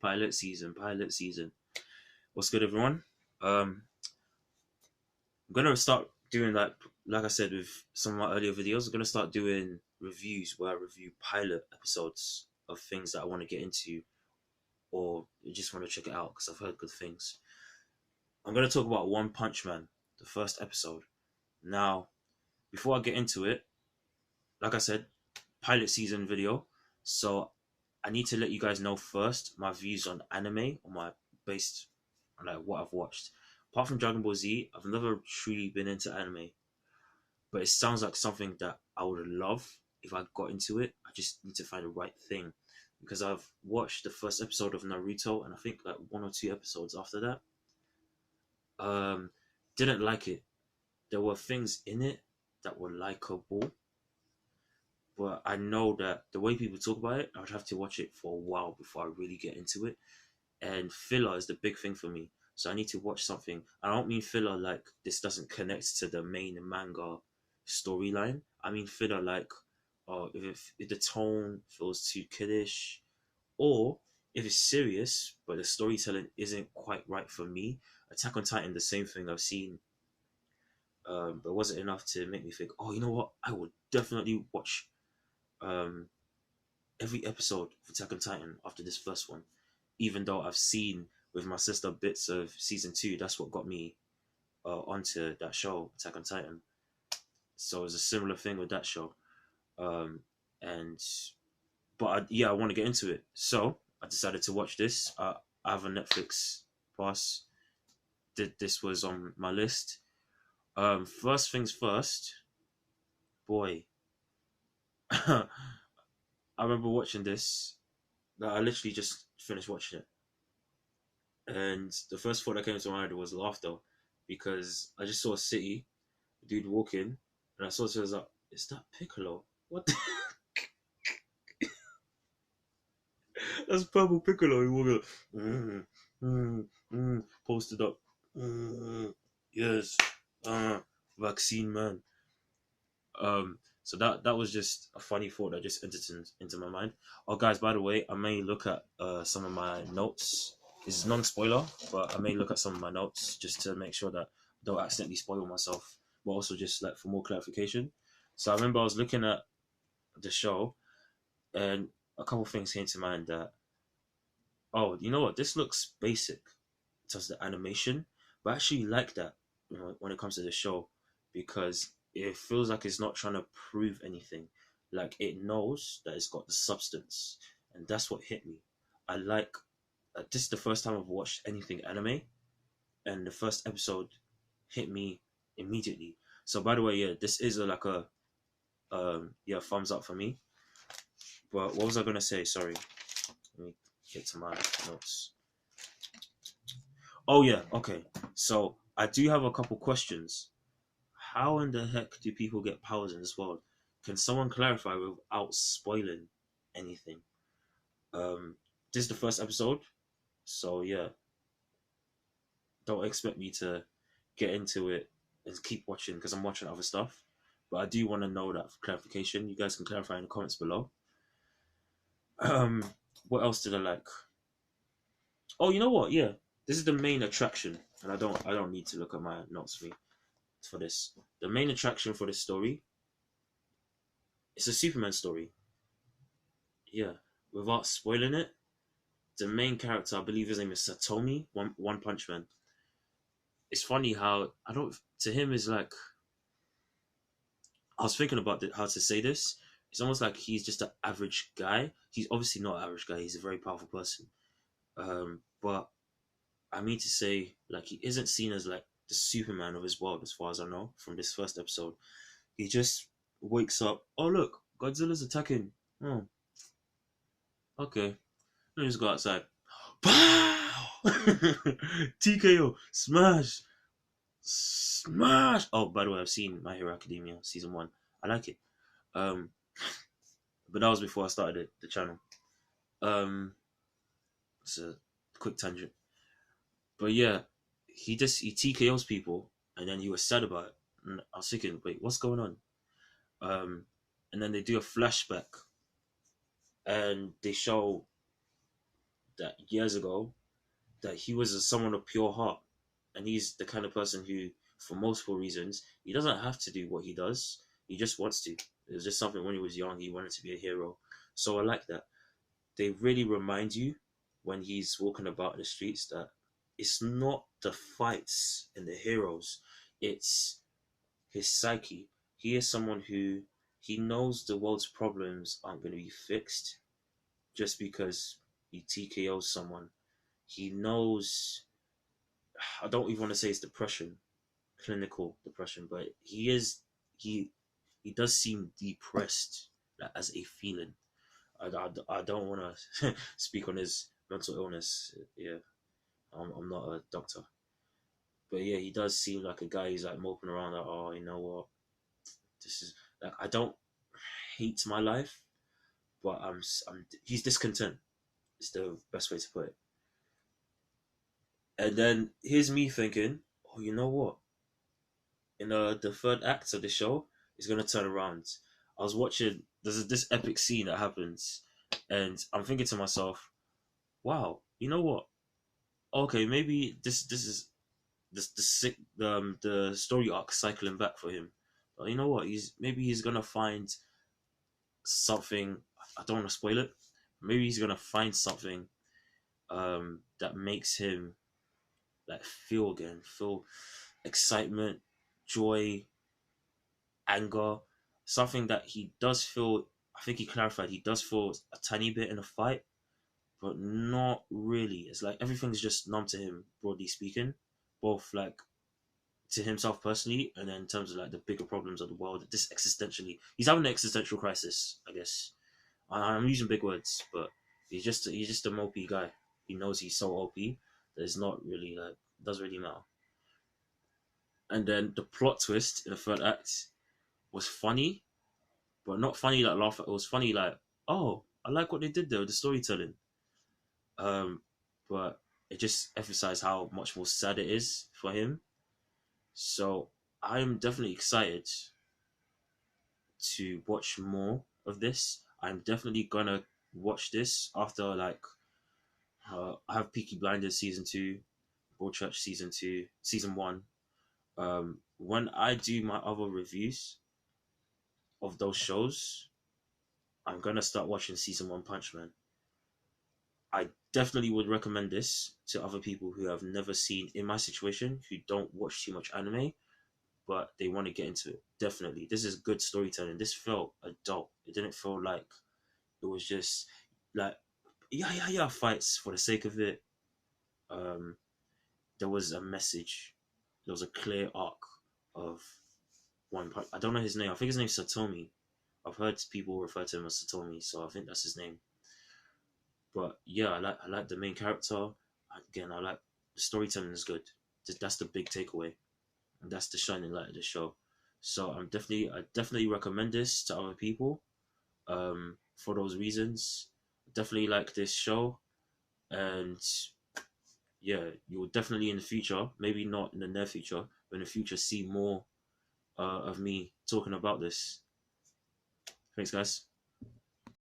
pilot season, pilot season. What's good, everyone? Um, I'm gonna start doing like I said with some of my earlier videos. I'm gonna start doing reviews where I review pilot episodes of things that I want to get into or just want to check it out because I've heard good things. I'm gonna talk about One Punch Man, the first episode. Now, before I get into it, like I said, pilot season video. So I need to let you guys know first my views on anime or my based on like what I've watched. Apart from Dragon Ball Z, I've never truly been into anime, but it sounds like something that I would love if I got into it. I just need to find the right thing because I've watched the first episode of Naruto and I think like one or two episodes after that. Um, didn't like it. There were things in it that were likable, but I know that the way people talk about it, I would have to watch it for a while before I really get into it. And filler is the big thing for me. So I need to watch something. I don't mean filler like this doesn't connect to the main manga storyline. I mean filler like if the tone feels too kiddish, or if it's serious but the storytelling isn't quite right for me. Attack on Titan, the same thing I've seen, but wasn't enough to make me think, oh, you know what? I would definitely watch um, every episode of Attack on Titan after this first one, even though I've seen with my sister bits of season two. That's what got me onto that show, Attack on Titan. So it's a similar thing with that show. Um, and yeah, I want to get into it. So I decided to watch this. I have a Netflix pass. This was on my list. First things first, boy. I remember watching this. I literally just finished watching it. And the first thought that came to mind was laughter because I just saw a city, a dude walking, and I saw it was like, is that Piccolo? What? That's purple Piccolo. He walking, posted up. Yes, vaccine man. So that was just a funny thought that just entered into my mind. Oh, guys, by the way, I may look at some of my notes. This is non-spoiler, but I may look at some of my notes just to make sure that I don't accidentally spoil myself, but also just like for more clarification. So I remember I was looking at the show, and a couple of things came to mind that, oh, you know what, this looks basic in terms of the animation, but I actually like that, you know, when it comes to the show, because it feels like it's not trying to prove anything. Like it knows that it's got the substance, and that's what hit me. I like this is the first time I've watched anything anime, and the first episode hit me immediately. So by the way, yeah, this is like a yeah, thumbs up for me. But what was I gonna say? Sorry, let me get to my notes. Oh yeah, okay. So I do have a couple questions. How in the heck do people get powers in this world? Can someone clarify without spoiling anything? This is the first episode, so yeah, don't expect me to get into it and keep watching because I'm watching other stuff. But I do want to know that for clarification. You guys can clarify in the comments below. Um, what else did I like? Oh, you know what? Yeah, this is the main attraction, and I don't need to look at my notes for this. The main attraction for this story, it's a Superman story. Yeah, without spoiling it, the main character, I believe his name is Satomi, One Punch Man. It's funny how I don't to him is like I was thinking about how to say this. It's almost like he's just an average guy. He's obviously not an average guy. He's a very powerful person. But I mean to say, like, he isn't seen as like the Superman of his world, as far as I know from this first episode. He just wakes up. Oh look, Godzilla's attacking. Oh, okay. Let me just go outside. Pow! TKO, smash, smash. Oh, by the way, I've seen My Hero Academia season one. I like it. Um, but that was before I started the channel. It's a quick tangent. But yeah, he TKOs people, and then he was sad about it. And I was thinking, wait, what's going on? Um, and then they do a flashback, and they show that years ago that he was someone of pure heart, and he's the kind of person who, for multiple reasons, he doesn't have to do what he does. He just wants to. It was just something when he was young. He wanted to be a hero. So I like that. They really remind you when he's walking about in the streets that it's not the fights and the heroes, it's his psyche. He is someone who he knows the world's problems aren't going to be fixed just because he TKOs someone. He knows, I don't even want to say it's depression, clinical depression, but he he does seem depressed, like, as a feeling. I don't want to speak on his mental illness. Yeah, I'm not a doctor, but yeah, he does seem like a guy who's like moping around. Like, oh, you know what? This is like, I don't hate my life, but he's discontent. Is the best way to put it. And then here's me thinking, oh, you know what? In the third act of the show, he's gonna turn around. I was watching. There's this epic scene that happens, and I'm thinking to myself, wow, you know what? Okay, maybe this is the story arc cycling back for him. But you know what? He's gonna find something. I don't want to spoil it. Maybe he's gonna find something that makes him like feel again, feel excitement, joy, anger, something that he does feel. I think he clarified he does feel a tiny bit in a fight, but not really. It's like everything's just numb to him, broadly speaking, both like to himself personally, and then in terms of like the bigger problems of the world. This existentially, he's having an existential crisis, I guess. I'm using big words, but he's just a mopey guy. He knows he's so OP that it's not really like, doesn't really matter. And then the plot twist in the third act was funny, but not funny like laugh. It was funny like, oh, I like what they did there with the storytelling. Um, but it just emphasized how much more sad it is for him. So I'm definitely excited to watch more of this. I'm definitely gonna watch this after like I have Peaky Blinders season two, Broadchurch season two, season one. When I do my other reviews of those shows, I'm gonna start watching season one Punch Man. I definitely would recommend this to other people who have never seen, in my situation, who don't watch too much anime, but they want to get into it. Definitely, this is good storytelling. This felt adult. It didn't feel like it was just like, yeah, fights for the sake of it. Um, there was a message. There was a clear arc of one part. I don't know his name. I think his name's Satomi. I've heard people refer to him as Satomi, so I think that's his name. But yeah, I like the main character. Again, I like the storytelling is good. That's the big takeaway, and that's the shining light of the show. So I definitely recommend this to other people. For those reasons, definitely like this show, and yeah, you will definitely in the future, maybe not in the near future, but in the future, see more of me talking about this. Thanks, guys.